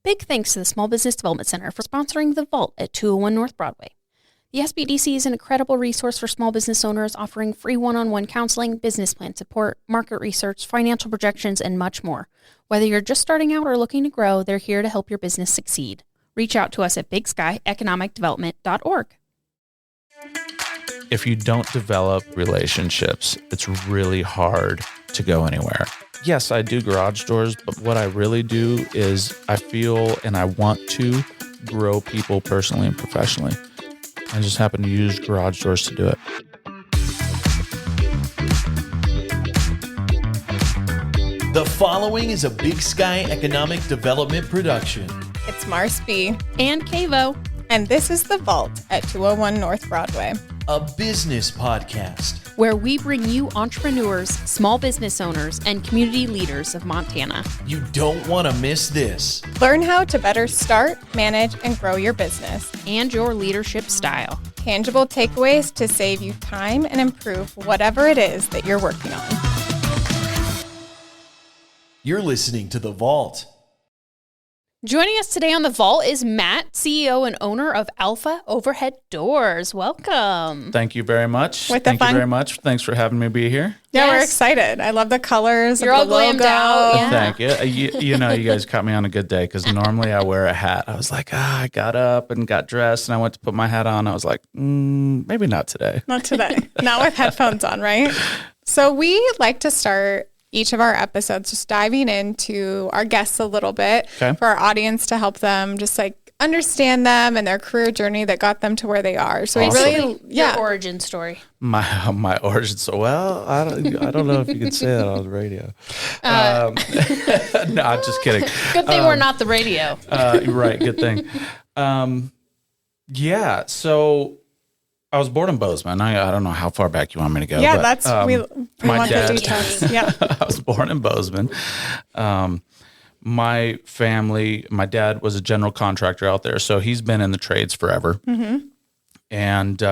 Big thanks to the Small Business Development Center for sponsoring The Vault at 201 North Broadway. The SBDC is an incredible resource for small business owners, offering free one-on-one counseling, business plan support, market research, financial projections, and much more. Whether you're just starting out or looking to grow, they're here to help your business succeed. Reach out to us at bigsky.economicdevelopment.org. If you don't develop relationships, it's really hard to go anywhere. Yes, I do garage doors, but what I really do is I feel and I want to grow people personally and professionally. I just happen to use garage doors to do it. The following is a Big Sky Economic Development production. It's Mars B. And Kavo. And this is The Vault at 201 North Broadway. A business podcast where we bring you entrepreneurs, small business owners, and community leaders of Montana. You don't want to miss this. Learn how to better start, manage, and grow your business. And your leadership style. Tangible takeaways to save you time and improve whatever it is that you're working on. You're listening to The Vault. Joining us today on The Vault is Matt, CEO and owner of Alpha Overhead Doors. Welcome. Thank you very much. With the Thank fun- you very much. Thanks for having me be here. Yeah, Yes. We're excited. I love the colors. You're of all the logo. glammed out. Yeah. Thank you. You know, you guys caught me on a good day because normally I wear a hat. I was like, I got up and got dressed and I went to put my hat on. I was like, maybe not today. Not today. Not with headphones on, right? So we like to start each of our episodes just diving into our guests a little bit for our audience to help them just like understand them and their career journey that got them to where they are. So Awesome. we really, Your origin story. My origin. So well, I don't know if you can say that on the radio. No, I'm just kidding. Good thing we're not the radio. Right. Good thing. Yeah. So I was born in Bozeman. I don't know how far back you want me to go. yeah, but, that's, we my want the dad- details. Yeah. I was born in Bozeman. My family, my dad was a general contractor out there, so he's been in the trades forever. Mm-hmm. And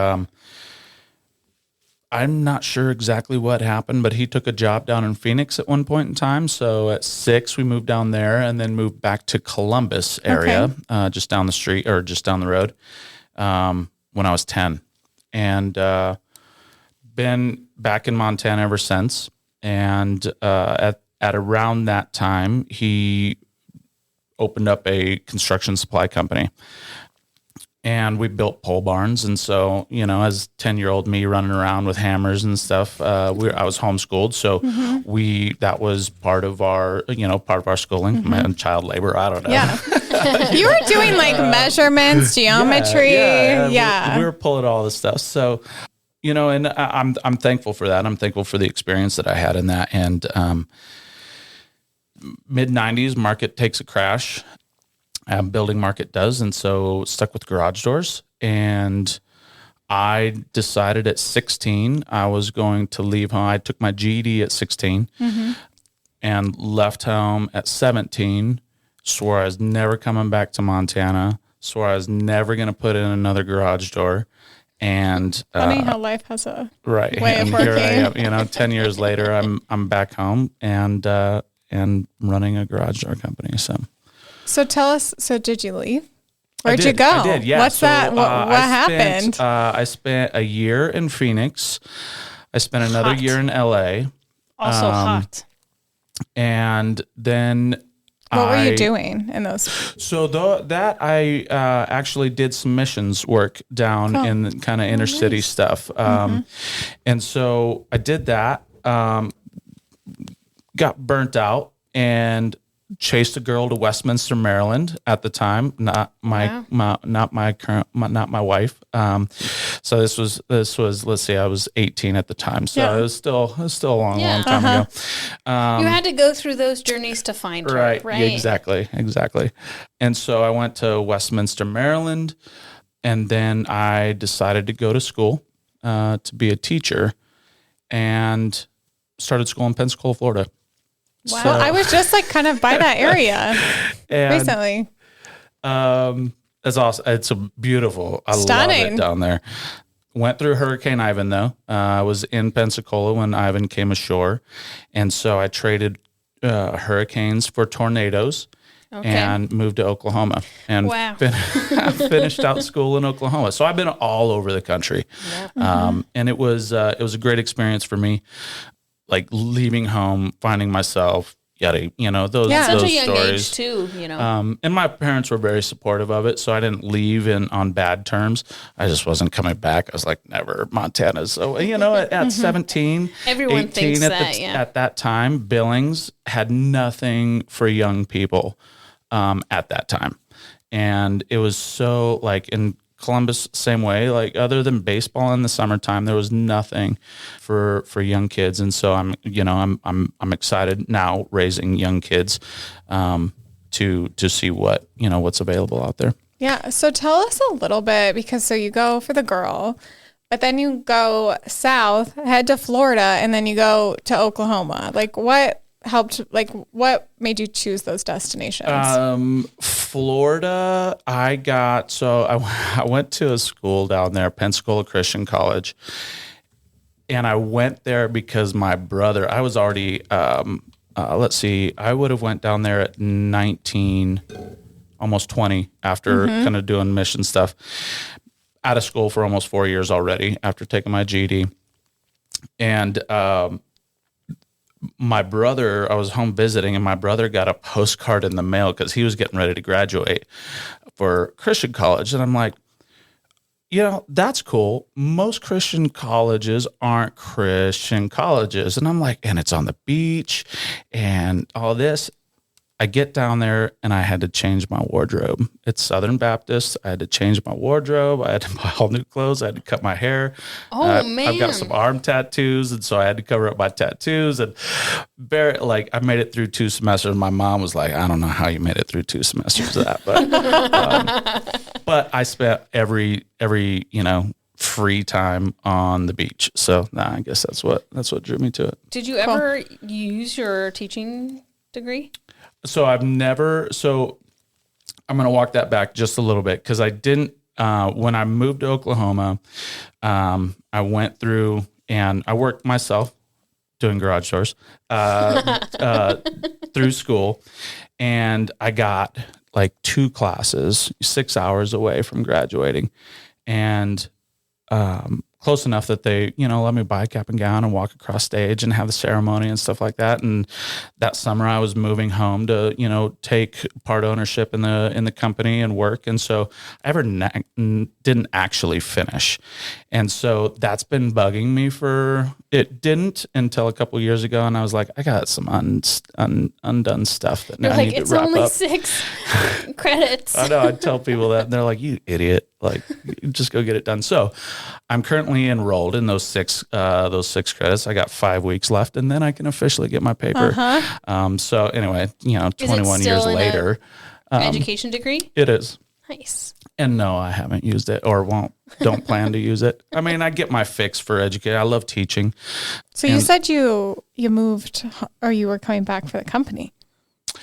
I'm not sure exactly what happened, but he took a job down in Phoenix at one point in time. So at 6, we moved down there and then moved back to Columbus area, just down the street or just down the road when I was 10. And been back in Montana ever since. And at around that time, he opened up a construction supply company. And we built pole barns. And so, you know, as 10-year-old me running around with hammers and stuff, I was homeschooled. So that was part of our schooling, child labor. I don't know. Yeah. You were doing like measurements, geometry. Yeah. We were pulling all this stuff. So, you know, and I'm thankful for that. I'm thankful for the experience that I had in that. And mid-90s, market takes a crash. Building market does. And so stuck with garage doors. And I decided at 16, I was going to leave home. I took my GED at 16 and left home at 17. Swore I was never coming back to Montana. Swore I was never going to put in another garage door. And Funny how life has a way of Here I working. am, 10 years later, I'm back home and running a garage door company. So tell us, did you leave? Where'd you go? I did, yeah. What's that? What happened? I spent a year in Phoenix. I spent another year in LA. Also hot. And then What were you doing in those? So that I actually did some missions work down in kind of inner city stuff. And so I did that, got burnt out and chased a girl to Westminster, Maryland at the time. Not my wife. So this was, let's see, I was 18 at the time. So it was still a long time ago. You had to go through those journeys to find her, right? Yeah, exactly. And so I went to Westminster, Maryland, and then I decided to go to school to be a teacher and started school in Pensacola, Florida. Wow. So, I was just like kind of by that area recently. It's awesome. It's a beautiful. I Stunning. love it down there. Went through Hurricane Ivan though. I was in Pensacola when Ivan came ashore, and so I traded hurricanes for tornadoes, and moved to Oklahoma and Wow. finished out school in Oklahoma. So I've been all over the country. And it was a great experience for me, like leaving home, finding myself, those Such a young stories age too, and my parents were very supportive of it, so I didn't leave on bad terms. I just wasn't coming back. I was like, never, Montana. So at 17, Everyone 18 thinks at that time, Billings had nothing for young people at that time, and it was so like in Columbus, same way. Like other than baseball in the summertime, there was nothing for young kids, and so I'm excited now raising young kids to see what's available out there. Yeah. So tell us a little bit, because so you go for the girl, but then you go south, head to Florida, and then you go to Oklahoma. Like what made you choose those destinations? Florida, I went to a school down there, Pensacola Christian College, and I went there because my brother, I was already, I would have went down there at 19, almost 20 after kind of doing mission stuff, out of school for almost 4 years already after taking my GED. And, my brother, I was home visiting, and my brother got a postcard in the mail because he was getting ready to graduate for Christian college. And I'm like, that's cool. Most Christian colleges aren't Christian colleges. And I'm like, and it's on the beach and all this. I get down there and I had to change my wardrobe. It's Southern Baptist. I had to change my wardrobe. I had to buy all new clothes. I had to cut my hair. Oh, man. I've got some arm tattoos, and so I had to cover up my tattoos. And I made it through 2 semesters. My mom was like, I don't know how you made it through 2 semesters of that. But I spent every free time on the beach. So I guess that's what drew me to it. Did you ever use your teaching degree? So I'm going to walk that back just a little bit, because I didn't, when I moved to Oklahoma, I went through and I worked myself doing garage doors through school, and I got like 2 classes, 6 hours away from graduating, and close enough that they, let me buy a cap and gown and walk across stage and have the ceremony and stuff like that. And that summer I was moving home to, take part ownership in the company and work. And so I didn't actually finish. And so that's been bugging me it didn't until a couple of years ago. And I was like, I got some undone stuff that now I need to wrap up. It's only 6 credits. I know. I tell people that, and they're like, you idiot. Like, just go get it done. So I'm currently enrolled in those 6 credits. I got 5 weeks left, and then I can officially get my paper. So anyway, 21 years later. Education degree? It is. Nice. And no, I haven't used it or don't plan to use it. I mean, I get my fix for education. I love teaching. So you said you moved, or you were coming back for the company.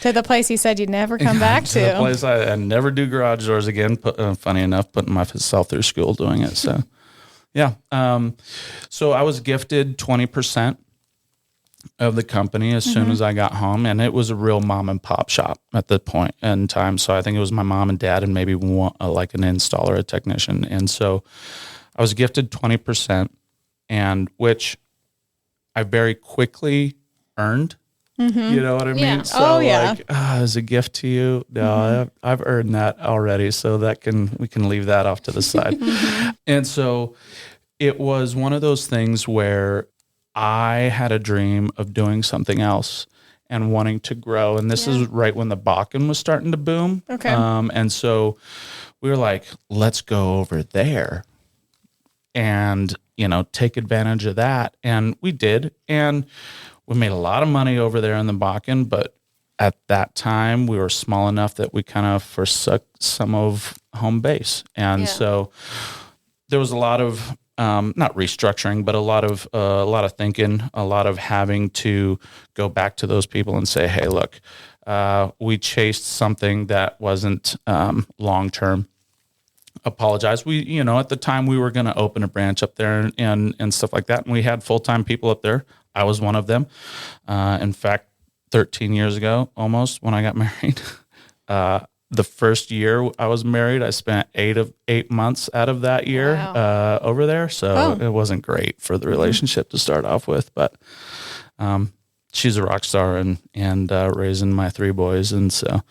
To the place you said you'd never come back to. The place I never do garage doors again. Funny enough, putting myself through school doing it. So, yeah. So I was gifted 20% of the company as soon as I got home, and it was a real mom and pop shop at the point in time. So I think it was my mom and dad and maybe one, like an installer, a technician. And so I was gifted 20%, and which I very quickly earned. You know what I mean? Yeah. So as a gift to you, no, I've earned that already. So we can leave that off to the side. And so it was one of those things where I had a dream of doing something else and wanting to grow. And this is right when the Bakken was starting to boom. Okay. And so we were like, let's go over there and, take advantage of that. And we did. And we made a lot of money over there in the Bakken, but at that time we were small enough that we kind of forsook some of home base. And so there was a lot of, not restructuring, but a lot of thinking, a lot of having to go back to those people and say, hey, look, we chased something that wasn't long-term. Apologize. We, at the time we were going to open a branch up there and stuff like that. And we had full-time people up there. I was one of them. In fact, 13 years ago, almost, when I got married, the first year I was married, I spent 8 months out of that year over there. So it wasn't great for the relationship to start off with, but she's a rock star and raising my 3 boys. And so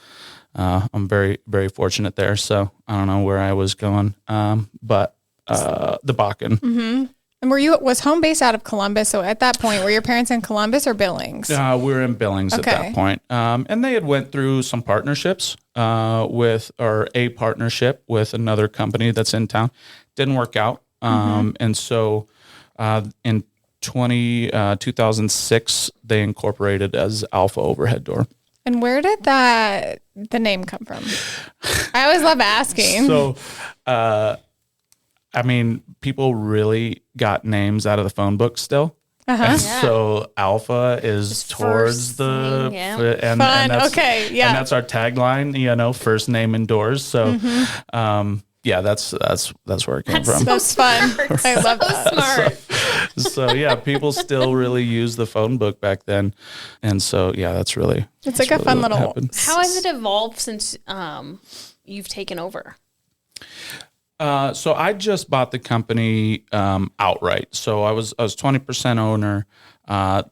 I'm very, very fortunate there. So I don't know where I was going, but the Bakken. Mm-hmm. And was home based out of Columbus? So at that point, were your parents in Columbus or Billings? We were in Billings at that point. And they had went through some partnerships a partnership with another company that's in town. Didn't work out. And so in 2006, they incorporated as Alpha Overhead Door. And where did the name come from? I always love asking. So, I mean, people really got names out of the phone book still. And so Alpha is just towards the and that's, okay, yeah, and that's our tagline, first name indoors. So that's where it came from. That's fun. I love that. Smart. So yeah, people still really use the phone book back then, and so that's really it's like a fun little happened. How has it evolved since you've taken over? So I just bought the company outright. So I was 20% owner, and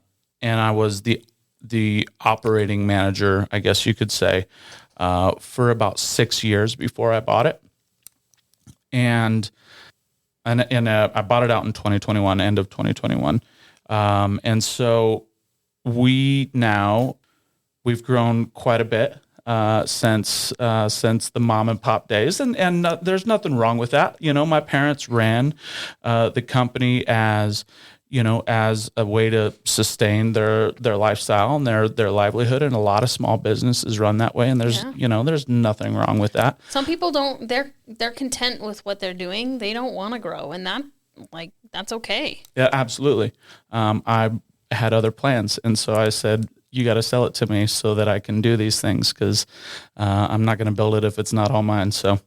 I was the operating manager, I guess you could say, for about 6 years before I bought it. And I bought it out in 2021, end of 2021. And so we've grown quite a bit. Since the mom and pop days, and there's nothing wrong with that. My parents ran the company as a way to sustain their lifestyle and their livelihood, and a lot of small businesses run that way. And there's nothing wrong with that. Some people don't. They're content with what they're doing. They don't want to grow, and that's okay. Yeah, absolutely. I had other plans, and so I said, you got to sell it to me so that I can do these things, because I'm not going to build it if it's not all mine. So,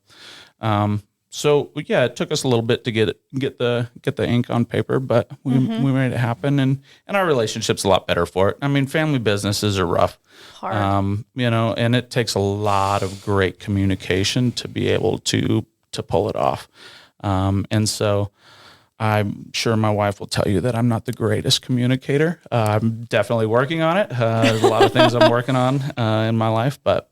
it took us a little bit to get the ink on paper, but we made it happen, and our relationship's a lot better for it. I mean, family businesses are rough, hard, and it takes a lot of great communication to be able to pull it off, and so. I'm sure my wife will tell you that I'm not the greatest communicator. I'm definitely working on it. There's a lot of things I'm working on in my life, but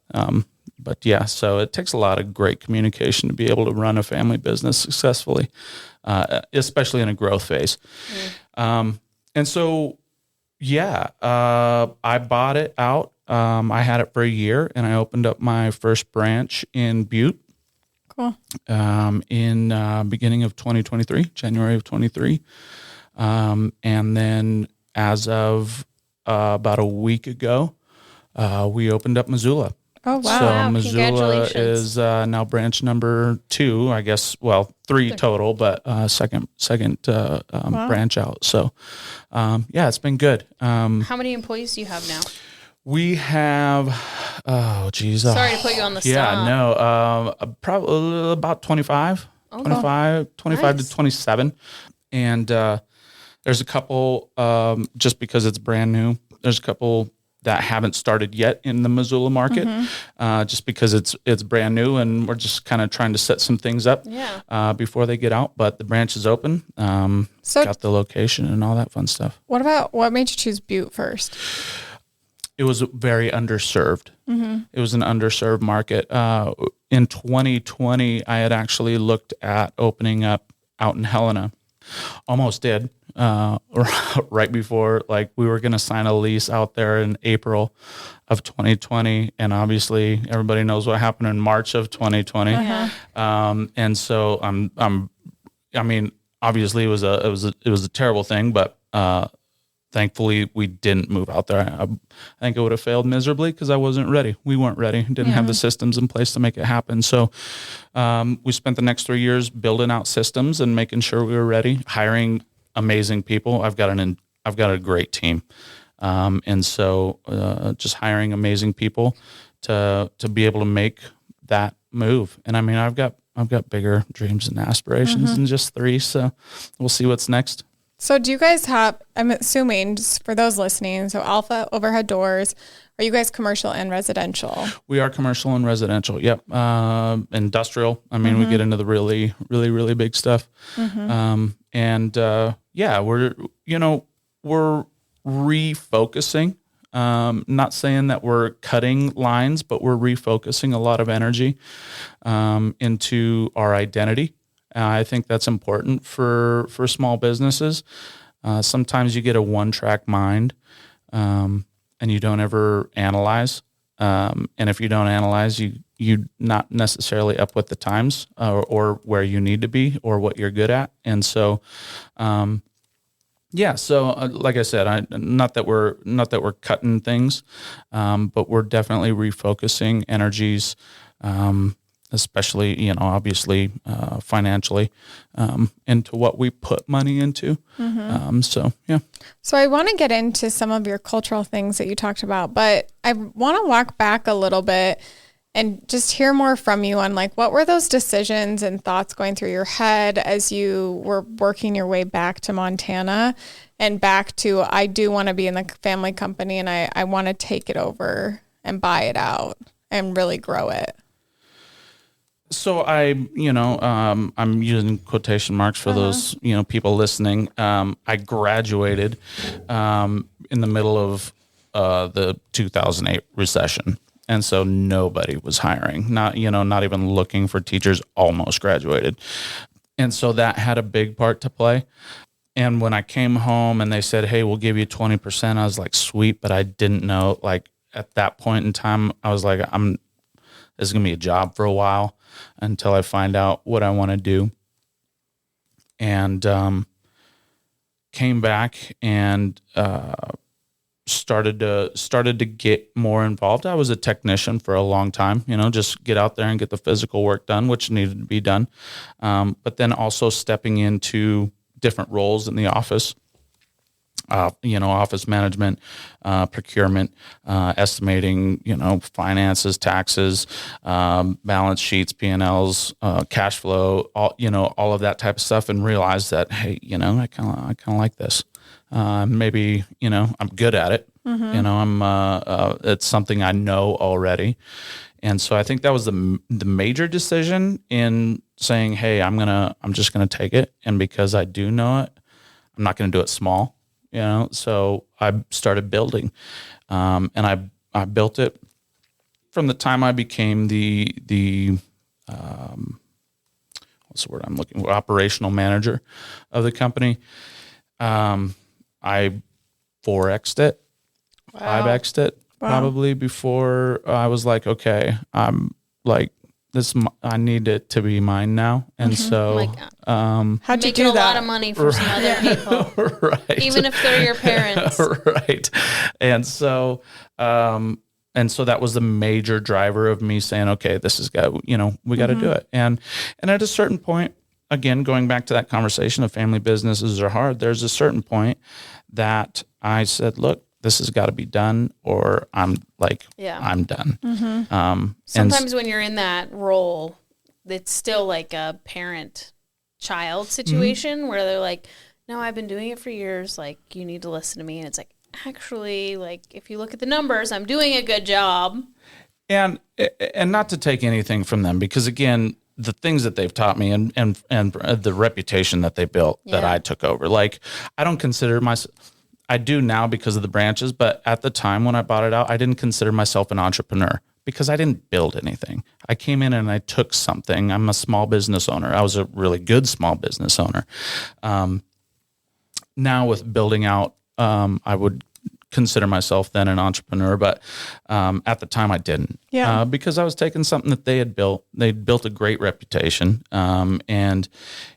so it takes a lot of great communication to be able to run a family business successfully, especially in a growth phase. And so, I bought it out. I had it for a year, and I opened up my first branch in Butte. Cool. In beginning of 2023, January of 23. And then as of about a week ago, we opened up Missoula. Oh, wow. So Wow, Missoula is now branch number 2, I guess. Well, 3 total, but second branch out. So, it's been good. How many employees do you have now? We have, Sorry to put you on the spot. Yeah, no, probably about 25, Oh, 25 nice. to 27. And there's a couple, just because it's brand new, there's a couple that haven't started yet in the Missoula market, just because it's brand new, and we're just kind of trying to set some things up before they get out. But the branch is open, got the location and all that fun stuff. What made you choose Butte first? It was very underserved. It was an underserved market. In 2020, I had actually looked at opening up out in Helena. Almost did. Right before, we were going to sign a lease out there in April of 2020, and obviously everybody knows what happened in March of 2020. And so obviously it was a terrible thing, but thankfully, we didn't move out there. I think it would have failed miserably because I wasn't ready. We weren't ready. Didn't have the systems in place to make it happen. So we spent the next 3 years building out systems and making sure we were ready, hiring amazing people. I've got a great team. And so just hiring amazing people to be able to make that move. And I mean, I've got bigger dreams and aspirations than just 3. So we'll see what's next. So do you guys have, I'm assuming just for those listening, so Alpha Overhead Doors, are you guys commercial and residential? We are commercial and residential. Yep. Industrial. I mean, we get into the really, really, really big stuff. Yeah, we're refocusing. Not saying that we're cutting lines, but we're refocusing a lot of energy into our identity. I think that's important for small businesses. Sometimes you get a one-track mind, and you don't ever analyze. And if you don't analyze, you're not necessarily up with the times or where you need to be or what you're good at. And so, like I said, not that we're cutting things, but we're definitely refocusing energies, especially, obviously, financially, into what we put money into. So I want to get into some of your cultural things that you talked about, but I want to walk back a little bit and just hear more from you on like, what were those decisions and thoughts going through your head as you were working your way back to Montana and back to, I do want to be in the family company and I want to take it over and buy it out and really grow it. So I'm using quotation marks for those, people listening. I graduated in the middle of the 2008 recession. And so nobody was hiring, not even looking for teachers, almost graduated. And so that had a big part to play. And when I came home and they said, hey, we'll give you 20%, I was like, sweet. But I didn't know, like at that point in time, I was like, this is going to be a job for a while until I find out what I want to do. And came back and started to get more involved. I was a technician for a long time, just get out there and get the physical work done, which needed to be done. But then also stepping into different roles in the office, office management, procurement, estimating, finances, taxes, balance sheets, P&Ls, cash flow, all of that type of stuff, and realize that, hey, I kind of like this. Maybe, I'm good at it. It's something I know already. And so I think that was the major decision in saying, hey, I'm just going to take it. And because I do know it, I'm not going to do it small, so I started building, and I built it from the time I became the what's the word I'm looking for? Operational manager of the company. I 4X'd it, 5X'd it probably before I was like, okay, I'm like this. I need it to be mine now. And so, how'd you do a that? lot of money for some other people, right? Even if they're your parents, right? And so that was the major driver of me saying, okay, this is we got to do it. And at a certain point, again, going back to that conversation of family businesses are hard, there's a certain point that I said, look, this has got to be done or I'm done. Sometimes when you're in that role, it's still like a parent-child situation where they're like, no, I've been doing it for years. Like, you need to listen to me. And it's like, actually, like, if you look at the numbers, I'm doing a good job. And not to take anything from them, because again, the things that they've taught me and the reputation that they built that I took over, like I don't consider myself, I do now because of the branches, but at the time when I bought it out, I didn't consider myself an entrepreneur because I didn't build anything. I came in and I took something. I'm a small business owner. I was a really good small business owner. Now with building out, I would consider myself then an entrepreneur, but at the time I didn't, because I was taking something that they had built. They'd built a great reputation, and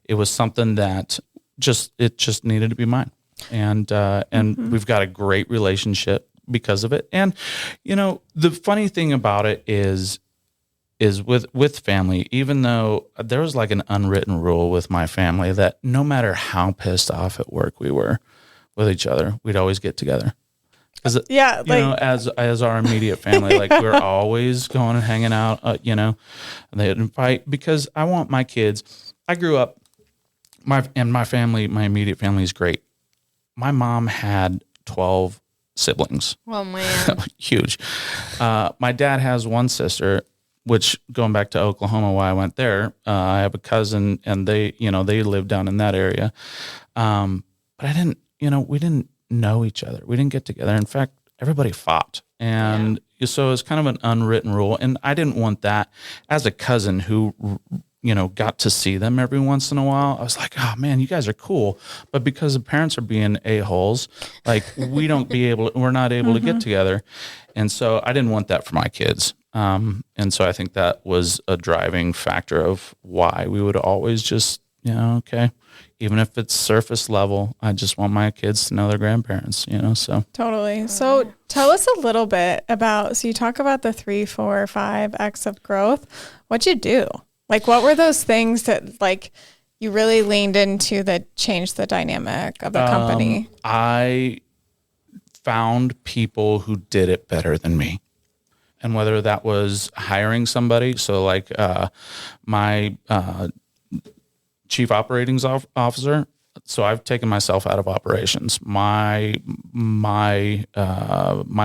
it was something that just needed to be mine. And we've got a great relationship because of it. And the funny thing about it is with family, even though there was like an unwritten rule with my family that no matter how pissed off at work we were with each other, we'd always get together. As our immediate family, like we're always going and hanging out, and they'd invite, because I want my kids. I grew up, my immediate family is great. my mom had 12 siblings. Oh, man. Huge. My dad has one sister, which going back to Oklahoma, why I went there, I have a cousin and they live down in that area. But I didn't, we didn't know each other. We didn't get together. In fact, everybody fought. And so it's kind of an unwritten rule. And I didn't want that as a cousin who, got to see them every once in a while. I was like, oh man, you guys are cool. But because the parents are being a-holes, like we're not able to get together. And so I didn't want that for my kids. And so I think that was a driving factor of why we would always just, okay, even if it's surface level, I just want my kids to know their grandparents, so. Totally. So tell us a little bit about, so you talk about the 3, 4, 5X of growth. What'd you do? Like, what were those things that like you really leaned into that changed the dynamic of the company? I found people who did it better than me. And whether that was hiring somebody, so like my chief operating officer, so I've taken myself out of operations. My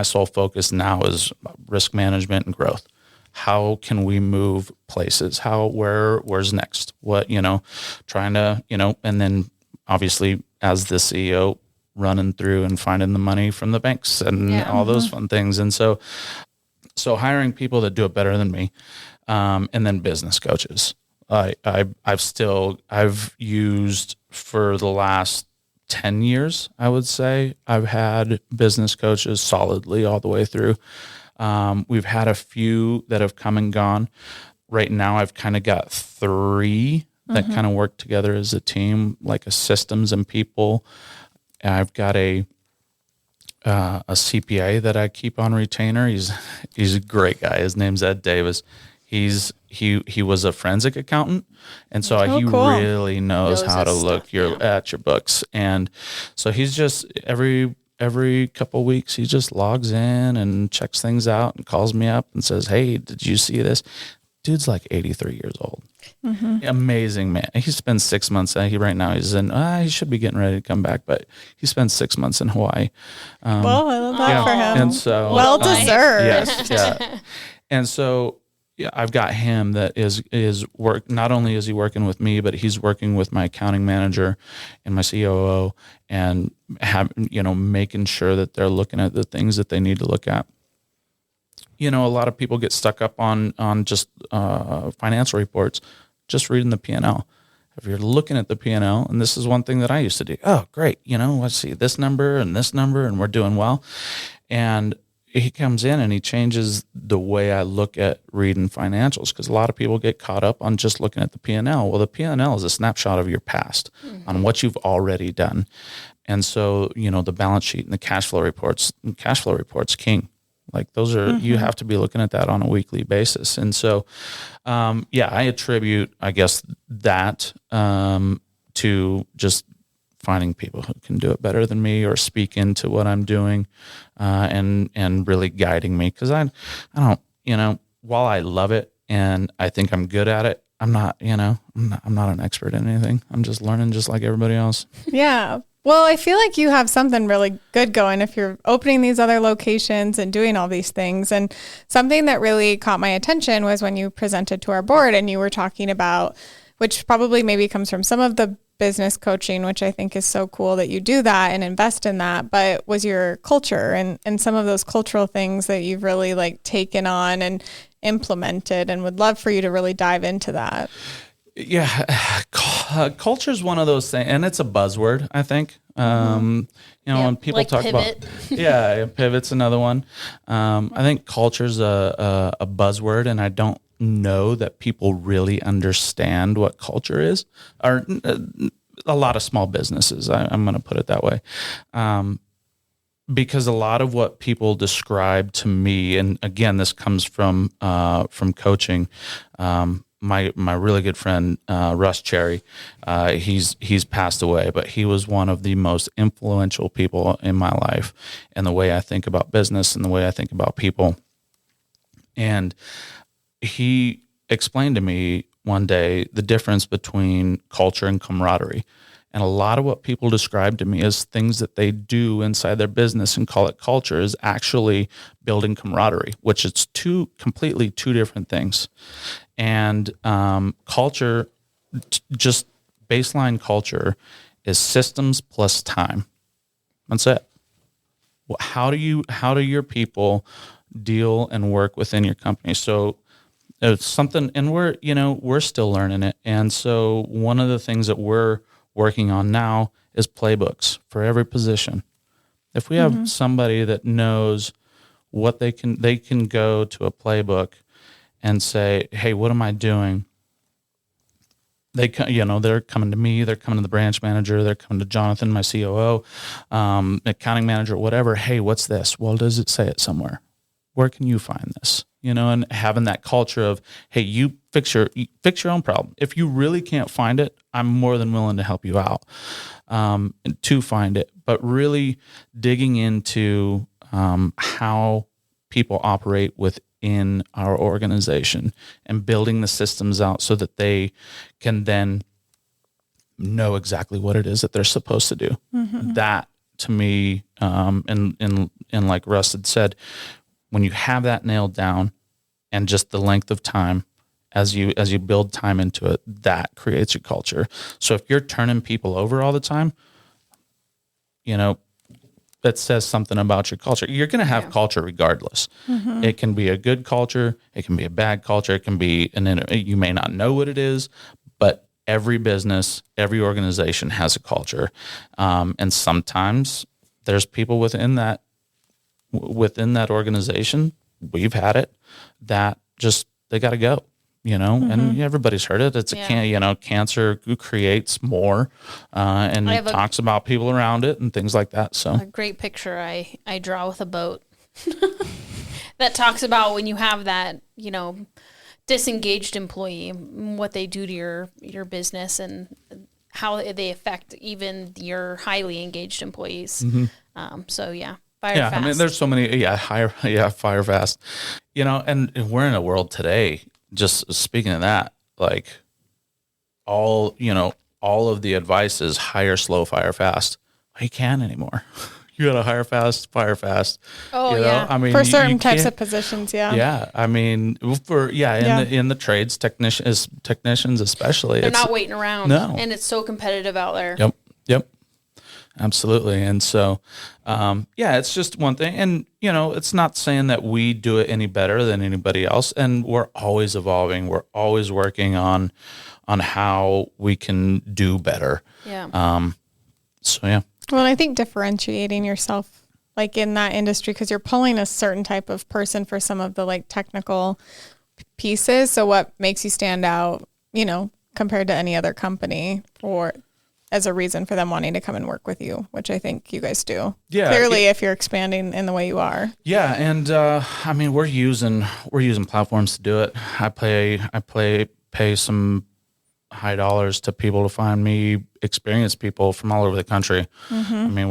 sole focus now is risk management and growth. How can we move places? Where's next? What, trying to, and then obviously as the CEO running through and finding the money from the banks and all those fun things. And so hiring people that do it better than me, and then business coaches. I've used for the last 10 years, I would say, I've had business coaches solidly all the way through. We've had a few that have come and gone. Right now, I've kind of got 3 that kind of work together as a team, like a systems and people. I've got a CPA that I keep on retainer. He's a great guy. His name's Ed Davis. He was a forensic accountant, and so he really knows how to look at your books. And so he's just every couple of weeks he just logs in and checks things out and calls me up and says, "Hey, did you see this?" Dude's like 83 years old. Amazing man. He spends 6 months. Right now he's in. He should be getting ready to come back, but he spends 6 months in Hawaii. Well, I love that for him. And so, well deserved. Yes, yeah. And so, I've got him that is work. Not only is he working with me, but he's working with my accounting manager and my COO, and making sure that they're looking at the things that they need to look at. A lot of people get stuck up on just financial reports, just reading the P&L. If you're looking at the P&L, and this is one thing that I used to do. Oh, great. Let's see this number, and we're doing well. And he comes in and he changes the way I look at reading financials, because a lot of people get caught up on just looking at the P&L. Well, the P&L is a snapshot of your past on what you've already done. And so, the balance sheet and the cash flow reports king. Like those are, you have to be looking at that on a weekly basis. And so, I attribute, I guess, that to just finding people who can do it better than me or speak into what I'm doing, and really guiding me. Cause I don't, while I love it and I think I'm good at it, I'm not an expert in anything. I'm just learning just like everybody else. Yeah. Well, I feel like you have something really good going if you're opening these other locations and doing all these things. And something that really caught my attention was when you presented to our board and you were talking about, which probably maybe comes from some of the business coaching, which I think is so cool that you do that and invest in that, but was your culture and some of those cultural things that you've really like taken on and implemented, and would love for you to really dive into that. Yeah, culture is one of those things, and it's a buzzword, I think. When people like talk pivot. about, pivot's another one. I think culture's a buzzword, and I don't know that people really understand what culture is, or a lot of small businesses. I'm going to put it that way. Because a lot of what people describe to me, and again, this comes from coaching, my really good friend, Russ Cherry, he's passed away, but he was one of the most influential people in my life and the way I think about business and the way I think about people. And he explained to me one day the difference between culture and camaraderie. And a lot of what people describe to me as things that they do inside their business and call it culture is actually building camaraderie, which is completely two different things. And culture, just baseline culture, is systems plus time. That's it. How do your people deal and work within your company? So it's something, and we're still learning it. And so one of the things that we're working on now is playbooks for every position. If we have somebody that knows what they can go to a playbook and say, "Hey, what am I doing?" They're coming to me, they're coming to the branch manager, they're coming to Jonathan, my COO, accounting manager, whatever. "Hey, what's this?" "Well, does it say it somewhere? Where can you find this?" And having that culture of, "Hey, you fix your own problem. If you really can't find it, I'm more than willing to help you out to find it." But really digging into how people operate within our organization and building the systems out so that they can then know exactly what it is that they're supposed to do. That, to me, and like Russ had said, when you have that nailed down and just the length of time as you build time into it, that creates your culture. So if you're turning people over all the time, that says something about your culture. You're going to have culture regardless. It can be a good culture. It can be a bad culture. It can be, you may not know what it is, but every business, every organization has a culture. And sometimes there's people within that organization, we've had it, that just, they got to go, and everybody's heard it. It's cancer creates more, and it talks about people around it and things like that. So a great picture I draw with a boat that talks about when you have that, disengaged employee, what they do to your business and how they affect even your highly engaged employees. Fire fast. I mean, there's so many, fire fast, and we're in a world today, just speaking of that, like all of the advice is hire slow, fire fast. You can't anymore. You got to hire fast, fire fast. Oh, yeah. I mean, for certain types of positions. Yeah. Yeah. I mean, in the trades, technicians especially. They're not waiting around. No. And it's so competitive out there. Yep. Absolutely. And so, it's just one thing. And, it's not saying that we do it any better than anybody else. And we're always evolving. We're always working on how we can do better. Yeah. Well, I think differentiating yourself like in that industry, because you're pulling a certain type of person for some of the like technical pieces. So what makes you stand out, compared to any other company, or as a reason for them wanting to come and work with you, which I think you guys do. Yeah. Clearly, if you're expanding in the way you are. Yeah. And, we're using platforms to do it. I pay some high dollars to people to find me experienced people from all over the country. I mean,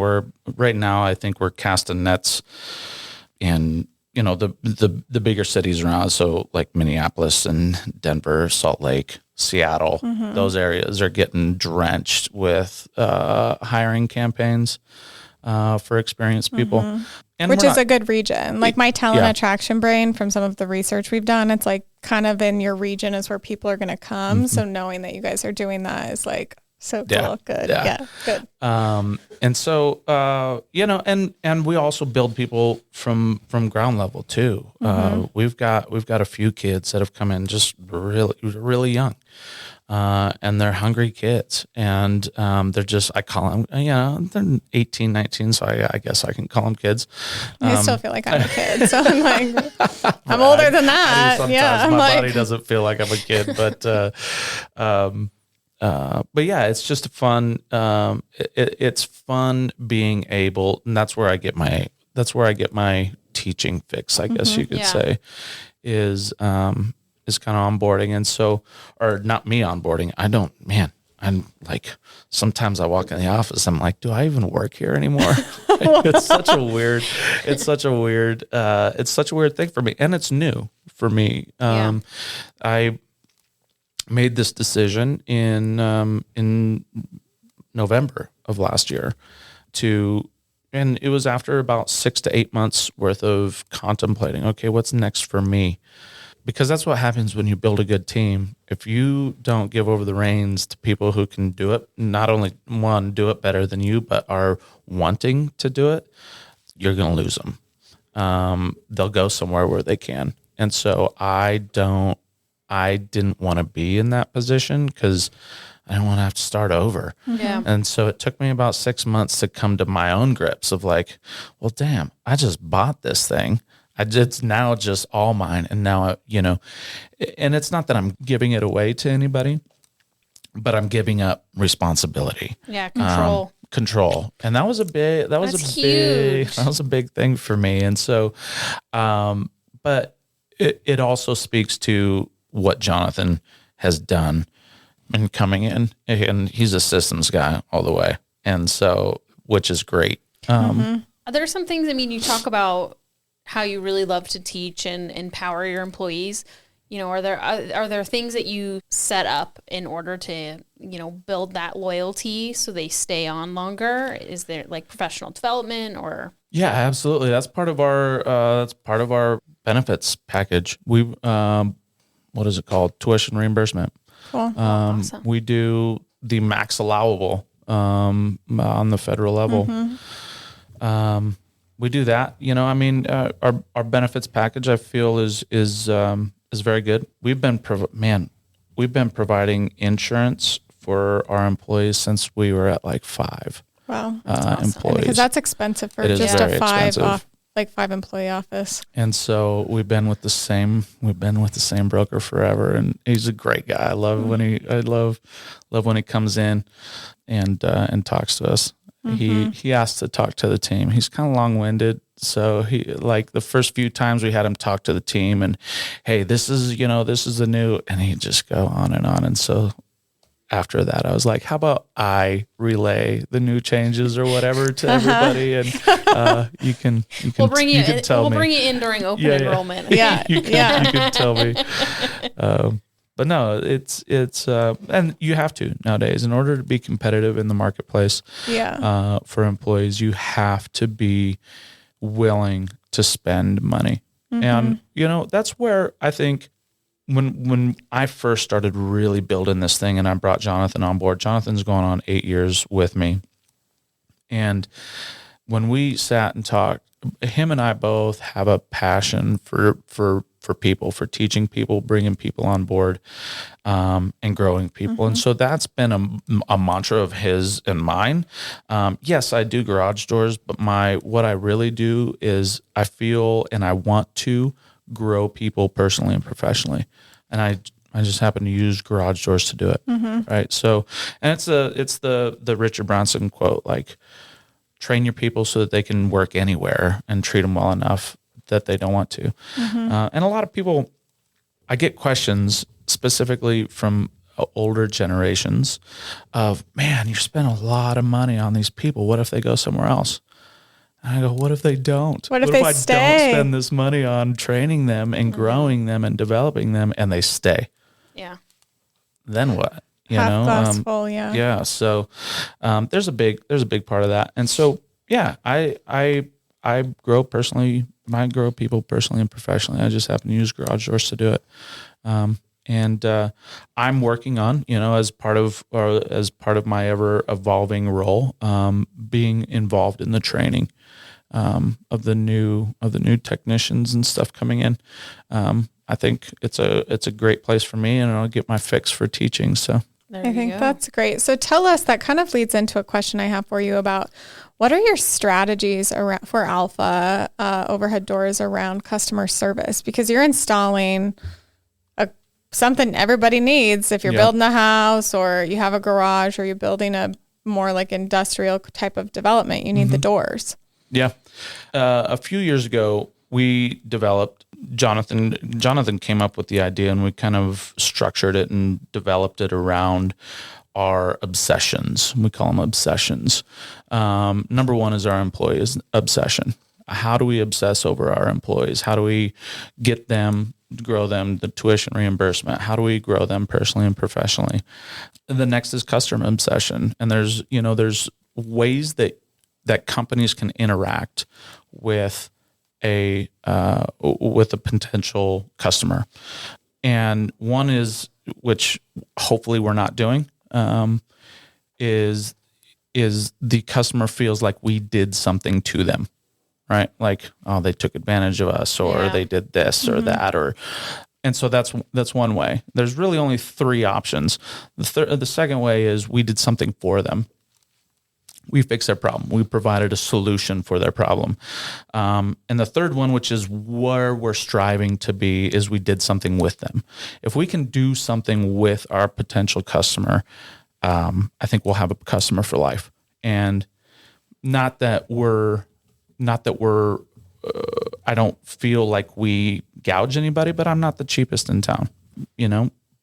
right now, I think we're casting nets in, the bigger cities around. So like Minneapolis and Denver, Salt Lake, Seattle, those areas are getting drenched with hiring campaigns for experienced people. And which is a good region. Like my talent attraction brain, from some of the research we've done, it's like kind of in your region is where people are going to come. So knowing that you guys are doing that is like so cool. Yeah. Good. Yeah. Good. And so, and we also build people from ground level too. We've got a few kids that have come in just really, really young. And they're hungry kids, and they're just, I call them, they're 18, 19, so I guess I can call them kids. I still feel like I'm a kid, so I'm like, I'm older than that. Sometimes my body doesn't feel like I'm a kid, but yeah, it's just fun. It's fun being able, and that's where I get my teaching fix, I guess you could say, is kind of onboarding. And so, or not me onboarding. I'm like, sometimes I walk in the office, I'm like, do I even work here anymore? It's such a weird thing for me. And it's new for me. I made this decision in November of last year and it was after about 6 to 8 months worth of contemplating, okay, what's next for me? Because that's what happens when you build a good team. If you don't give over the reins to people who can do it, not only do it better than you, but are wanting to do it, you're going to lose them. They'll go somewhere where they can. And so I didn't want to be in that position because I didn't want to have to start over. Yeah. And so it took me about 6 months to come to my own grips of like, well, damn, I just bought this thing. It's now just all mine. And now, and it's not that I'm giving it away to anybody, but I'm giving up responsibility. Yeah. Control. And that was a big thing for me. And so, but it also speaks to what Jonathan has done in coming in, and he's a systems guy all the way. And so, which is great. Are there some things, you talk about how you really love to teach and empower your employees. Are there things that you set up in order to, build that loyalty so they stay on longer? Is there like professional development or? Yeah, absolutely. That's part of our benefits package. We, what is it called? Tuition reimbursement. Cool. Awesome. We do the max allowable, on the federal level. We do that, our benefits package, I feel is very good. We've been providing insurance for our employees since we were at like 5. Wow. Awesome. Employees. Because that's expensive for just a 5 employee office. And so we've been with the same broker forever, and he's a great guy. I love when he comes in and talks to us. He asked to talk to the team. He's kind of long-winded. So he, like the first few times we had him talk to the team and, hey, this is the new, and he'd just go on. And so after that, I was like, how about I relay the new changes or whatever to everybody? And you can tell me. We'll bring it in during open enrollment. Yeah. You can tell me. But no, it's and you have to nowadays in order to be competitive in the marketplace. Yeah. For employees, you have to be willing to spend money, and that's where I think when I first started really building this thing, and I brought Jonathan on board. Jonathan's going on 8 years with me, and when we sat and talked, him and I both have a passion for people, for teaching people, bringing people on board, and growing people. And so that's been a mantra of his and mine. Yes, I do garage doors, but what I really do is I feel and I want to grow people personally and professionally. And I just happen to use garage doors to do it. Right. So, and it's the Richard Branson quote, like, train your people so that they can work anywhere and treat them well enough that they don't want to. And a lot of people, I get questions specifically from older generations of, man, you spend a lot of money on these people. What if they go somewhere else? And I go, what if they don't? What if I don't spend this money on training them and growing them and developing them and they stay? Yeah. Then what? Half glass full, yeah. Yeah. So there's a big part of that. And so, yeah, I grow personally. I grow people personally and professionally. I just happen to use garage doors to do it. And I'm working on, as part of my ever evolving role, being involved in the training of the new technicians and stuff coming in. I think it's a great place for me, and I'll get my fix for teaching. So I think that's great. So tell us, that kind of leads into a question I have for you about what are your strategies for Alpha overhead doors around customer service? Because you're installing something everybody needs. If you're building a house or you have a garage or you're building a more like industrial type of development, you need the doors. Yeah. A few years ago, we developed, Jonathan came up with the idea, and we kind of structured it and developed it around our obsessions. We call them obsessions. Number one is our employees' obsession. how do we obsess over our employees? How do we get them, grow them, the tuition reimbursement? How do we grow them personally and professionally? And the next is customer obsession. And there's ways that companies can interact with a potential customer. And one is, which hopefully we're not doing, is the customer feels like we did something to them, right? Like, oh, they took advantage of us, or they did this or that, and so that's one way. There's really only 3 options. The second way is we did something for them. We fixed their problem. We provided a solution for their problem. And the third one, which is where we're striving to be, is we did something with them. If we can do something with our potential customer, I think we'll have a customer for life. And not that we're I don't feel like we gouge anybody, but I'm not the cheapest in town,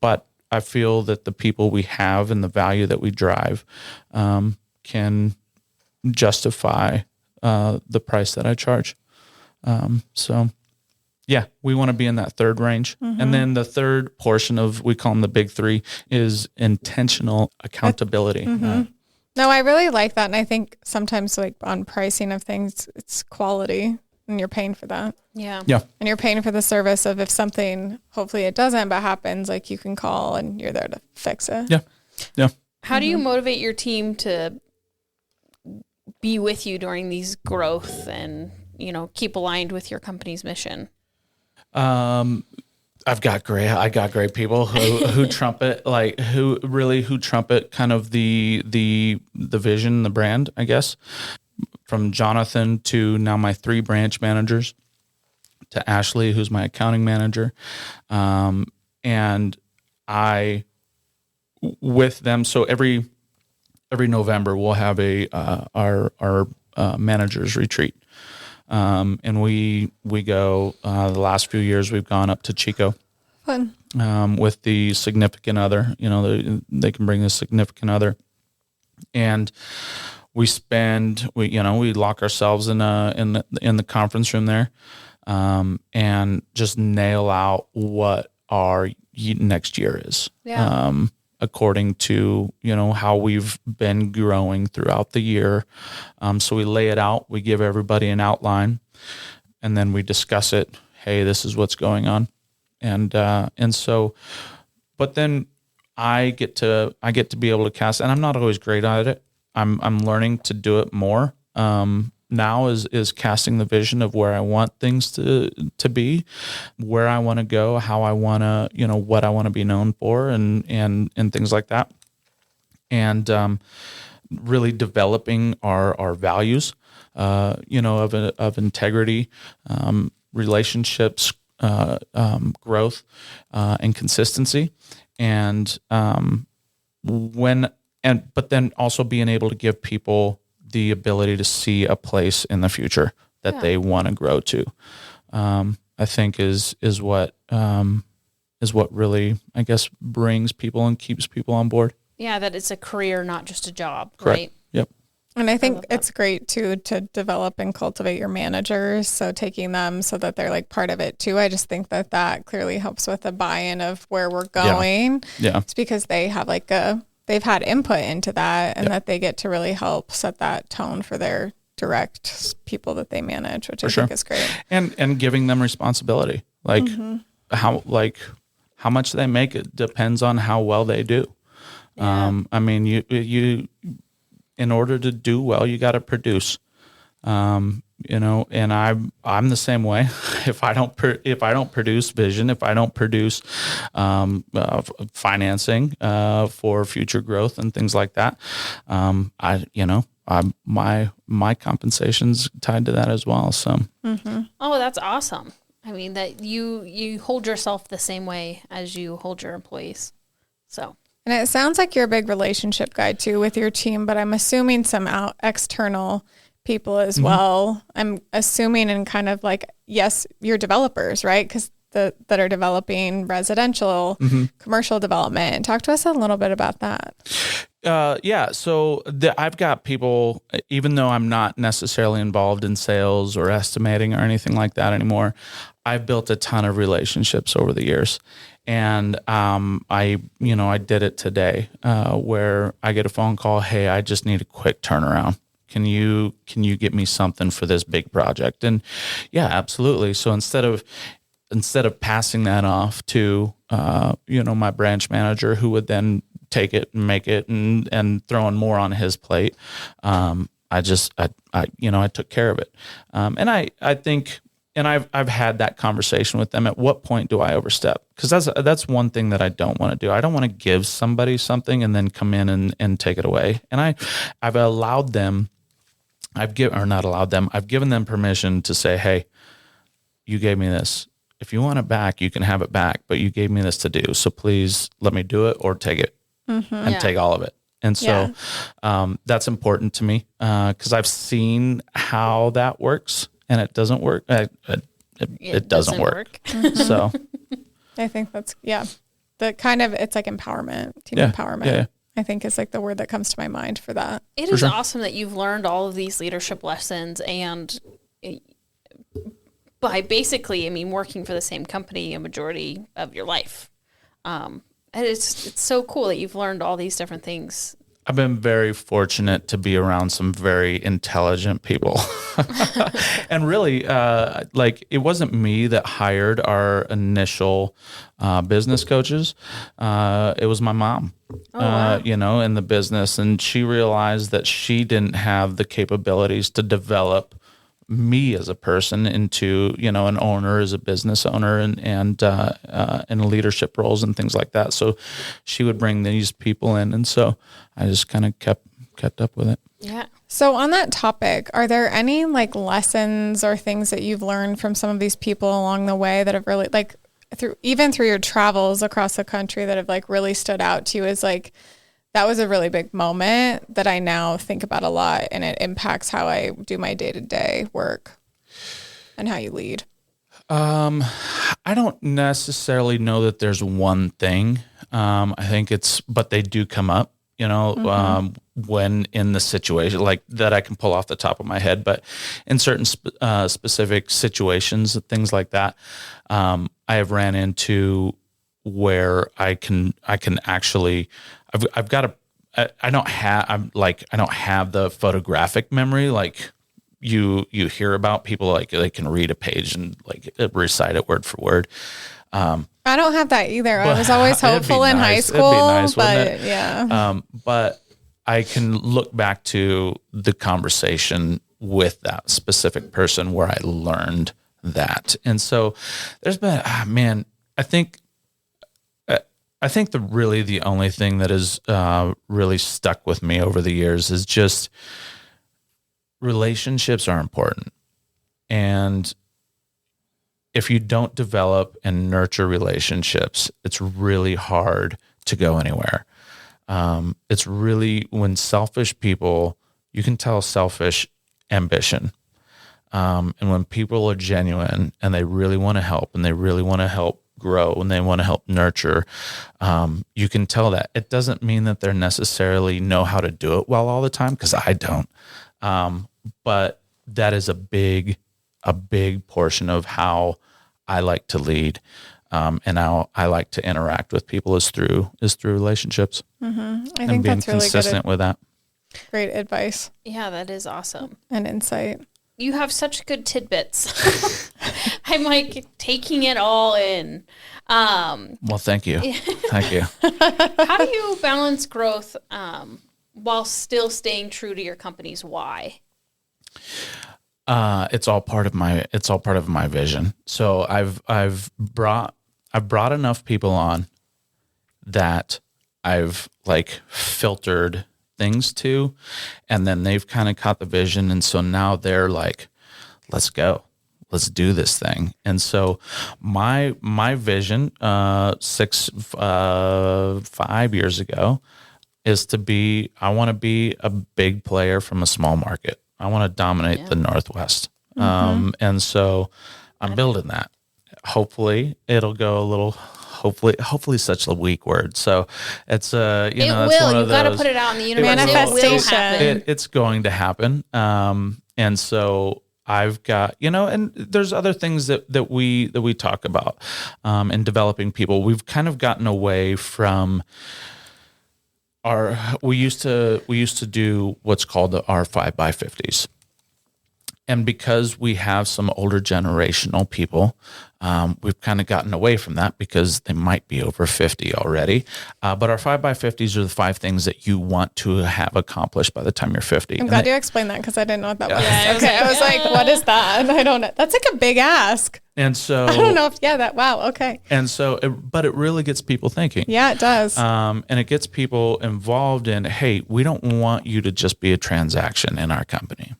but I feel that the people we have and the value that we drive, can justify the price that I charge. So yeah, we want to be in that third range. And then the third portion of, we call them the big 3, is intentional accountability. No, I really like that. And I think sometimes, like, on pricing of things, it's quality, and you're paying for that. Yeah. And you're paying for the service of, if something, hopefully it doesn't, but happens, like, you can call and you're there to fix it. Yeah. How do you motivate your team to be with you during these growth and, keep aligned with your company's mission? I got great people who trumpet, who trumpet kind of the vision, the brand, I guess, from Jonathan to now my 3 branch managers, to Ashley, who's my accounting manager. And I, with them, so every November we'll have our managers retreat. And we go, the last few years we've gone up to Chico. Fun. With the significant other, they can bring the significant other, and we lock ourselves in the conference room there, and just nail out what our next year is. Yeah. According to, how we've been growing throughout the year. So we lay it out, we give everybody an outline, and then we discuss it. Hey, this is what's going on. And so, but then I get to be able to cast, and I'm not always great at it. I'm learning to do it more. Now is casting the vision of where I want things to be, where I want to go, how I want to, what I want to be known for, and things like that. And really developing our values, of integrity, relationships, growth, and consistency. But then also being able to give people the ability to see a place in the future that they want to grow to, I think is what really, I guess, brings people and keeps people on board. Yeah, that it's a career, not just a job, Correct. Right? Yep. And I think it's great too to develop and cultivate your managers. So taking them so that they're like part of it too. I just think that clearly helps with the buy-in of where we're going. Yeah. It's because they have they've had input into that, and that they get to really help set that tone for their direct people that they manage, which I think is great. And giving them responsibility, how much they make, it depends on how well they do. Yeah. I mean, you in order to do well, you got to produce. And I'm the same way. If I don't produce vision, if I don't produce financing for future growth and things like that, my compensation's tied to that as well. So, Oh, that's awesome. I mean, that you hold yourself the same way as you hold your employees. So. And it sounds like you're a big relationship guy too with your team, but I'm assuming some external people as well. I'm assuming, and kind of like, yes, you're developers, right? Because that are developing residential, commercial development. Talk to us a little bit about that. Yeah. So I've got people, even though I'm not necessarily involved in sales or estimating or anything like that anymore, I've built a ton of relationships over the years. And I did it today where I get a phone call. Hey, I just need a quick turnaround. Can you get me something for this big project? And yeah, absolutely. So instead of passing that off to my branch manager, who would then take it and make it and throwing more on his plate, I took care of it. And I think, and I've had that conversation with them. At what point do I overstep? Because that's one thing that I don't want to do. I don't want to give somebody something and then come in and take it away. And I've allowed them. I've given them permission to say, hey, you gave me this. If you want it back, you can have it back, but you gave me this to do. So please let me do it or take it and take all of it. And so that's important to me because I've seen how that works and it doesn't work. It doesn't work. So I think that's, the kind of, it's like empowerment, team empowerment. Yeah. I think is like the word that comes to my mind for that. It is awesome that you've learned all of these leadership lessons and by basically, working for the same company a majority of your life. And it's so cool that you've learned all these different things. I've been very fortunate to be around some very intelligent people. And really, it wasn't me that hired our initial business coaches. It was my mom, in the business. And she realized that she didn't have the capabilities to develop me as a person into, an owner, as a business owner and in leadership roles and things like that. So she would bring these people in. And so I just kind of kept up with it. Yeah. So on that topic, are there any lessons or things that you've learned from some of these people along the way that have really through your travels across the country that have really stood out to you as that was a really big moment that I now think about a lot and it impacts how I do my day-to-day work and how you lead? I don't necessarily know that there's one thing. I think but they do come up, when in the situation that I can pull off the top of my head, but in certain specific situations, things like that, I have ran into where I can actually, I've got I don't have the photographic memory like you hear about people they can read a page and recite it word for word. I don't have that either. I was always hopeful in high school, nice, but yeah. But I can look back to the conversation with that specific person where I learned that. And so there's been, I think the only thing that has really stuck with me over the years is just relationships are important. And if you don't develop and nurture relationships, it's really hard to go anywhere. It's really when selfish people, you can tell selfish ambition. And when people are genuine and they really want to help and they really want to help grow and they want to help nurture, you can tell that. It doesn't mean that they necessarily know how to do it well all the time, because I don't. But that is a big portion of how I like to lead, and how I like to interact with people is through relationships. Mm-hmm. I think being that's really consistent with that. Great advice. Yeah, that is awesome. And insight. You have such good tidbits. I'm taking it all in. Well, thank you. Thank you. How do you balance growth while still staying true to your company's why? It's all part of my vision. So I've brought enough people on that I've filtered things to, and then they've kind of caught the vision. And so now they're let's go, let's do this thing. And so my vision, 5 years ago is I want to be a big player from a small market. I want to dominate the Northwest. Mm-hmm. And so I'm building that. Hopefully it'll go a hopefully such a weak word. So it's it that's one will. of You got to those- put it out in the universe. Manifestation. It will happen. it's going to happen. And so I've got, and there's other things that we talk about in developing people. We've kind of gotten away from we used to do what's called our 5x50s. And because we have some older generational people, we've kind of gotten away from that because they might be over 50 already. But our 5x50s are the 5 things that you want to have accomplished by the time you're 50. I'm glad you explained that because I didn't know what that was. Yeah, Okay, I was like, what is that? I don't know. That's like a big ask. And so I don't know if, wow, okay. And so, but it really gets people thinking. Yeah, it does. And it gets people involved in, hey, we don't want you to just be a transaction in our company.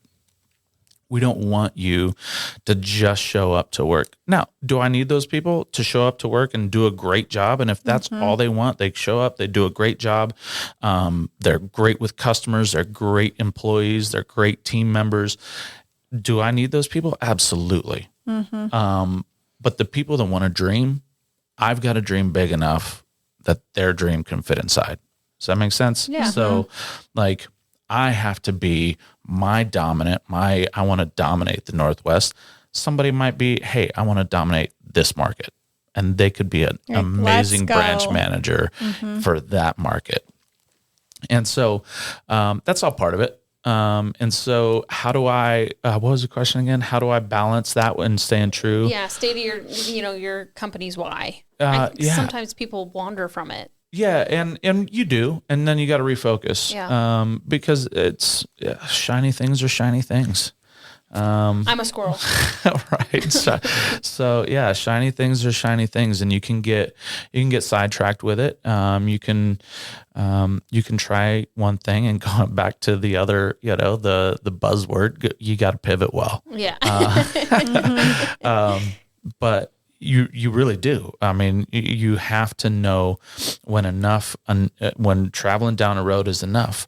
We don't want you to just show up to work. Now, do I need those people to show up to work and do a great job? And if that's all they want, they show up, they do a great job. They're great with customers. They're great employees. They're great team members. Do I need those people? Absolutely. But the people that want to dream, I've got to dream big enough that their dream can fit inside. Does that make sense? Yeah. So like I have to be my dominant, I want to dominate the Northwest. Somebody might be, hey, I want to dominate this market. And they could be an amazing branch manager for that market. And so that's all part of it. And so how do I, what was the question again? How do I balance that and staying true? Yeah. Stay to your company's why. Yeah. Sometimes people wander from it. Yeah, and you do, and then you got to refocus. Yeah. Because it's shiny things are shiny things. I'm a squirrel. Right. So yeah, shiny things are shiny things, and you can get sidetracked with it. You can try one thing and go back to the other. The buzzword. You got to pivot well. Yeah. But you really do. I mean, you have to know when traveling down a road is enough,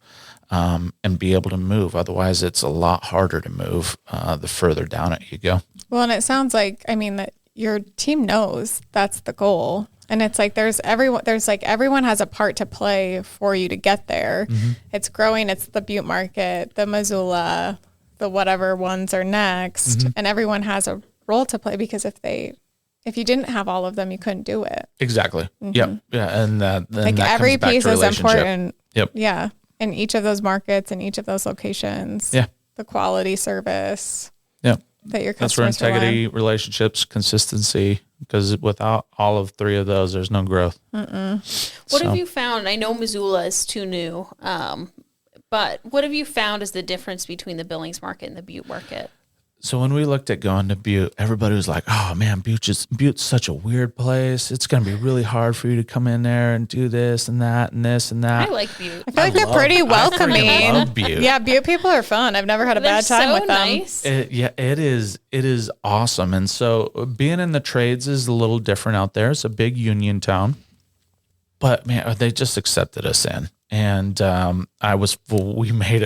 and be able to move. Otherwise, it's a lot harder to move the further down it you go. Well, and it sounds like, that your team knows that's the goal. And it's like everyone has a part to play for you to get there. It's growing. It's the Butte market, the Missoula, the whatever ones are next. And everyone has a role to play because if you didn't have all of them, you couldn't do it. Exactly. Yep. Yeah. And that every comes back piece to is important. Yep. Yeah. In each of those markets, in each of those locations. Yeah. The quality service. Yep. That your That's where customers integrity, relationships, consistency, because without all of 3 of those, there's no growth. What have you found? I know Missoula is too new, but what have you found is the difference between the Billings market and the Butte market? So when we looked at going to Butte, everybody was like, oh man, Butte's such a weird place. It's going to be really hard for you to come in there and do this and that and this and that. I like Butte. I feel like they're pretty welcoming. I love Butte. Yeah, Butte people are fun. I've never had a bad time with them. Nice. It is awesome. And so being in the trades is a little different out there. It's a big union town. But man, they just accepted us in. And we made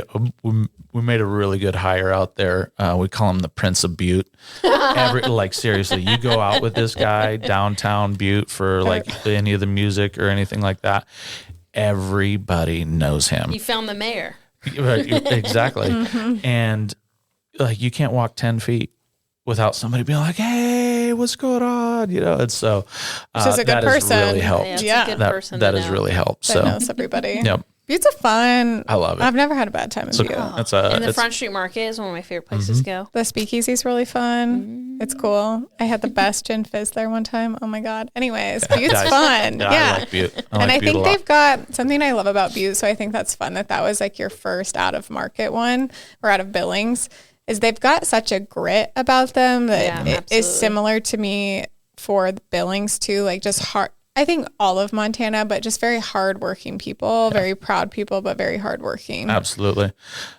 a really good hire out there. We call him the Prince of Butte. Seriously, you go out with this guy downtown Butte for like any of the music or anything like that, everybody knows him. You found the mayor. Exactly. And like you can't walk 10 feet without somebody being like, hey, what's going on? And so She's a good that person. has really helped. Yeah, a good person that to has know. really helped. That So knows everybody. Yep. Butte's a fun. I love it. I've never had a bad time in Butte. And the Front Street Market is one of my favorite places to go. The Speakeasy's really fun. It's cool. I had the best gin fizz there one time. Oh my God. Anyways, Butte's Nice. fun. Yeah, Yeah. I like Butte. And I Butte a think lot. they've got something I love about Butte. So I think that's fun that was like your first out of market one or out of Billings is they've got such a grit about them that it is similar to me for the Billings too. Like just hard. I think all of Montana, but just very hardworking people, very proud people, but very hardworking. Absolutely.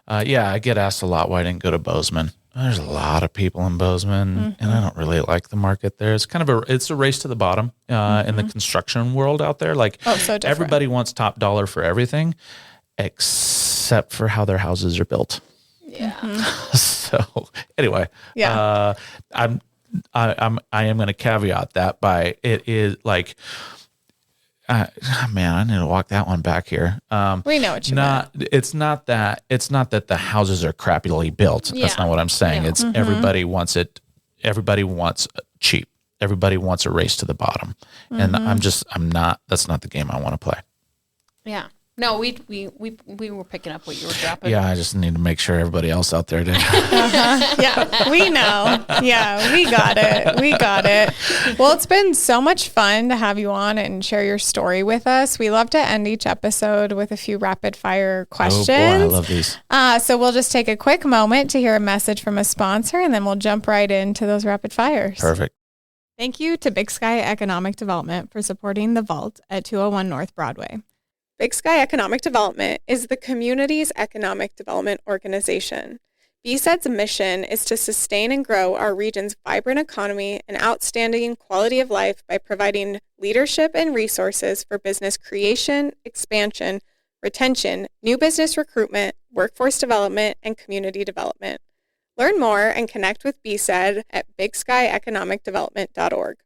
I get asked a lot why I didn't go to Bozeman. There's a lot of people in Bozeman, and I don't really like the market there. It's kind of it's a race to the bottom in the construction world out there. Like so different. everybody wants top dollar for everything, except for how their houses are built. Yeah. So anyway, I am going to caveat that by it is like, man, I need to walk that one back here. We know what you meant. It's not that the houses are crappily built. Yeah. That's not what I'm saying. No. It's everybody wants it. Everybody wants cheap. Everybody wants a race to the bottom. And that's not the game I want to play. Yeah. No, we were picking up what you were dropping. Yeah, I just need to make sure everybody else out there did. Yeah, we know. Yeah, we got it. Well, it's been so much fun to have you on and share your story with us. We love to end each episode with a few rapid fire questions. Oh boy, I love these. So we'll just take a quick moment to hear a message from a sponsor, and then we'll jump right into those rapid fires. Perfect. Thank you to Big Sky Economic Development for supporting The Vault at 201 North Broadway. Big Sky Economic Development is the community's economic development organization. BSED's mission is to sustain and grow our region's vibrant economy and outstanding quality of life by providing leadership and resources for business creation, expansion, retention, new business recruitment, workforce development, and community development. Learn more and connect with BSED at bigsky.economicdevelopment.org.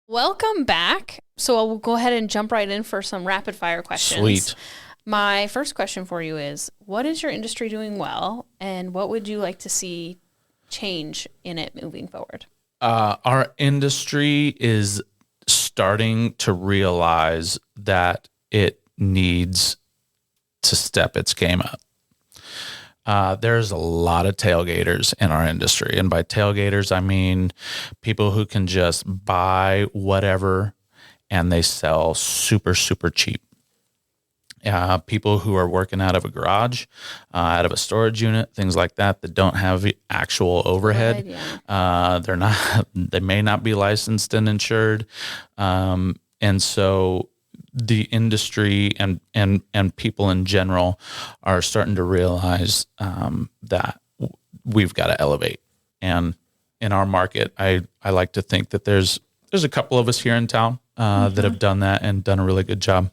Welcome back. So we'll go ahead and jump right in for some rapid fire questions. Sweet. My first question for you is, what is your industry doing well, and what would you like to see change in it moving forward? Our industry is starting to realize that it needs to step its game up. There's a lot of tailgaters in our industry. And by tailgaters, I mean people who can just buy whatever and they sell super, super cheap. People who are working out of a garage, out of a storage unit, things like that don't have actual overhead. They may not be licensed and insured. And so the industry and people in general are starting to realize that we've got to elevate. And in our market, I like to think that there's a couple of us here in town that have done that and done a really good job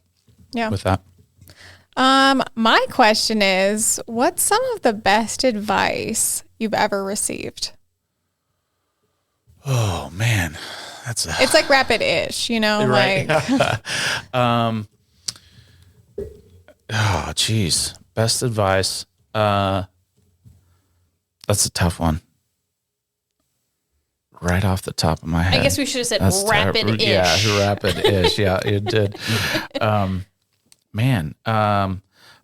with that. My question is, what's some of the best advice you've ever received? Oh man, it's like rapid-ish, right. like. Oh geez, best advice. That's a tough one. Right off the top of my head. I guess we should have said rapid-ish. Yeah, rapid-ish. Yeah, it did. Man,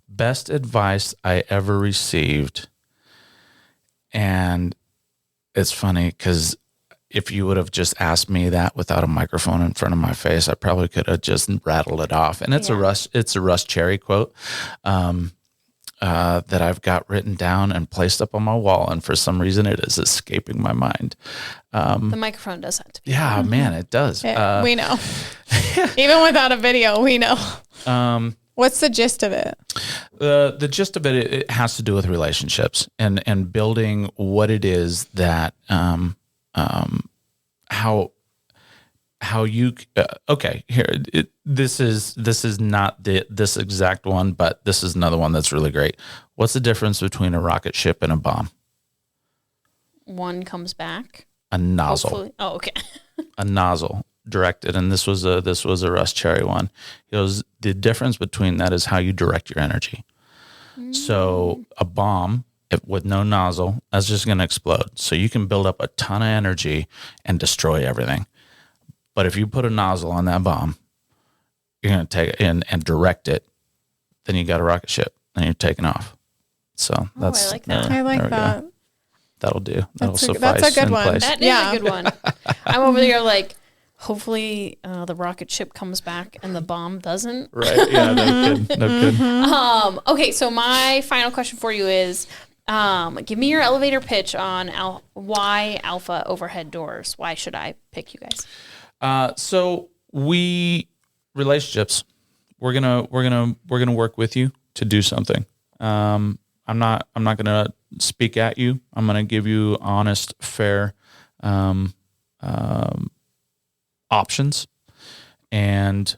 best advice I ever received. And it's funny because if you would have just asked me that without a microphone in front of my face, I probably could have just rattled it off. And it's a Russ Cherry quote that I've got written down and placed up on my wall. And for some reason, it is escaping my mind. The microphone does that to me. Yeah, man, it does. We know. Even without a video, we know. What's the gist of it? The gist of it has to do with relationships and building what it is that how you okay here this is not this exact one, but this is another one that's really great. What's the difference between a rocket ship and a bomb? One comes back. A nozzle. Hopefully. Oh, okay. A nozzle directed, and this was a Russ Cherry one. He goes, the difference between that is how you direct your energy. So a bomb with no nozzle, that's just going to explode. So you can build up a ton of energy and destroy everything. But if you put a nozzle on that bomb, you're going to take it in and direct it. Then you got a rocket ship, and you're taking off. So that's I like that. I like that. That'll do. That'll suffice. That's a good one. Place. That is a good one. I'm over there like, hopefully the rocket ship comes back and the bomb doesn't. Right. Yeah, no kidding. Okay, so my final question for you is, give me your elevator pitch on why Alpha overhead doors. Why should I pick you guys? So relationships. We're gonna work with you to do something. I'm not gonna speak at you. I'm gonna give you honest, fair options, and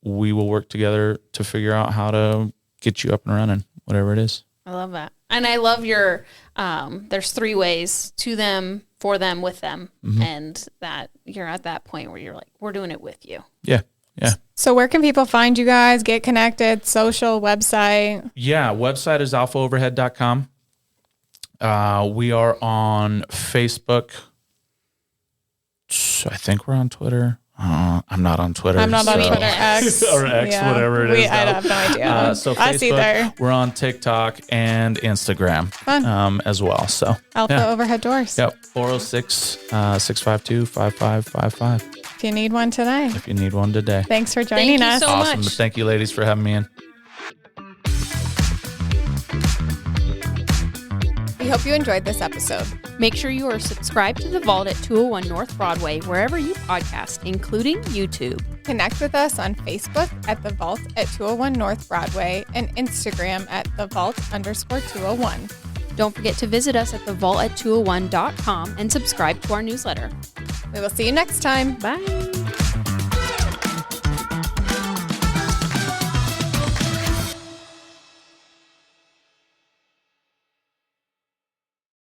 we will work together to figure out how to get you up and running, whatever it is. I love that. And I love your, there's 3 ways: to them, for them, with them. And that you're at that point where you're like, we're doing it with you. Yeah. Yeah. So where can people find you guys, get connected, social, website? Yeah. Website is alphaoverhead.com. We are on Facebook. I think we're on Twitter. I'm not on Twitter. I'm not on Twitter. X. or X, whatever it is. I have no idea. So Us either. Facebook, we're on TikTok and Instagram as well. So Alpha Overhead Doors. Yep. 406-652-5555. If you need one today. If you need one today. Thanks for joining us. Thank you so Awesome. much. Thank you, ladies, for having me in. We hope you enjoyed this episode. Make sure you are subscribed to The Vault at 201 North Broadway, wherever you podcast, including YouTube. Connect with us on Facebook at The Vault at 201 North Broadway and Instagram at The Vault_201. Don't forget to visit us at thevault@201.com and subscribe to our newsletter. We will see you next time. Bye.